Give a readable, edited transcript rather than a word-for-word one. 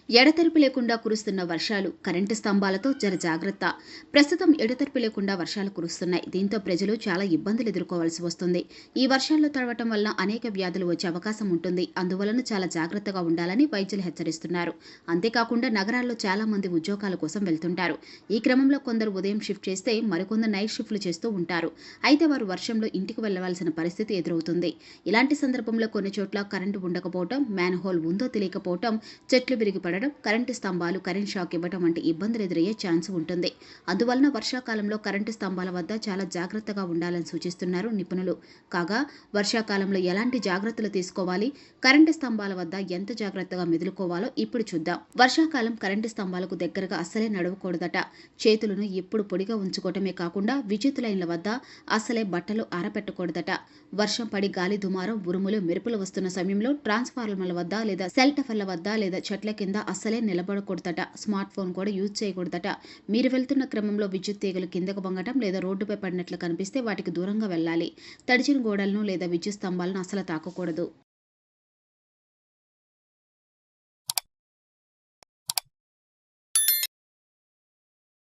ఎడతెరిపి లేకుండా కురుస్తున్న వర్షాలు, కరెంటు స్తంభాలతో జాగ్రత్త. ప్రస్తుతం ఎడతెరిపి లేకుండా వర్షాలు కురుస్తున్నాయి. దీంతో ప్రజలు చాలా ఇబ్బందులు ఎదుర్కోవాల్సి వస్తుంది. ఈ వర్షాల్లో తడవటం వలన అనేక వ్యాధులు వచ్చే అవకాశం ఉంటుంది. అందువలన చాలా జాగ్రత్తగా ఉండాలని వైద్యులు హెచ్చరిస్తున్నారు. అంతేకాకుండా నగరాల్లో చాలా మంది ఉద్యోగాల కోసం వెళ్తుంటారు. ఈ క్రమంలో కొందరు ఉదయం షిఫ్ట్ చేస్తే మరికొందరు నైట్ షిఫ్ట్లు చేస్తూ ఉంటారు. అయితే వారు వర్షంలో ఇంటికి వెళ్లవలసిన పరిస్థితి ఎదురవుతుంది. ఇలాంటి సందర్భంలో కొన్ని చోట్ల కరెంటు ఉండకపోవడం, మ్యాన్ హోల్ ఉందో తెలియకపోవడం, చెట్లు విరిగిపడడం, కరెంటు స్తంభాలు కరెంట్ షాక్ ఇవ్వడం వంటి ఇబ్బందులు ఎదురయ్యే ఛాన్స్ ఉంటుంది. అందువలన వర్షాకాలంలో కరెంటు స్తంభాల వద్ద చాలా జాగ్రత్తగా ఉండాలని సూచిస్తున్నారు నిపుణులు. కాగా వర్షాకాలంలో ఎలాంటి జాగ్రత్తలు తీసుకోవాలి, కరెంటు స్తంభాల వద్ద ఎంత జాగ్రత్తగా మెదులుకోవాలో ఇప్పుడు చూద్దాం. వర్షాకాలం కరెంటు స్తంభాలకు దగ్గరగా అస్సలే నడవకూడదట. చేతులను ఎప్పుడు పొడిగా ఉంచుకోవటమే కాకుండా విద్యుత్ లైన్ల వద్ద అస్సలే బట్టలు ఆరపెట్టకూడదట. వర్షం పడి గాలి దుమారం, ఉరుములు, మెరుపులు వస్తున్న సమయంలో ట్రాన్స్ఫార్మర్ల వద్ద లేదా సెల్ టవర్ల వద్ద లేదా చెట్ల కింద అస్సలే నిలబడకూడదట. స్మార్ట్ ఫోన్ కూడా యూజ్ చేయకూడదట. మీరు వెళ్తున్న క్రమంలో విద్యుత్ తీగలు కిందకు వంగటం లేదా రోడ్డుపై పడినట్లు కనిపిస్తే వాటికి దూరంగా వెళ్ళాలి. తడిచిన గోడలను లేదా విద్యుత్ స్తంభాలను అస్సలు తాకకూడదు.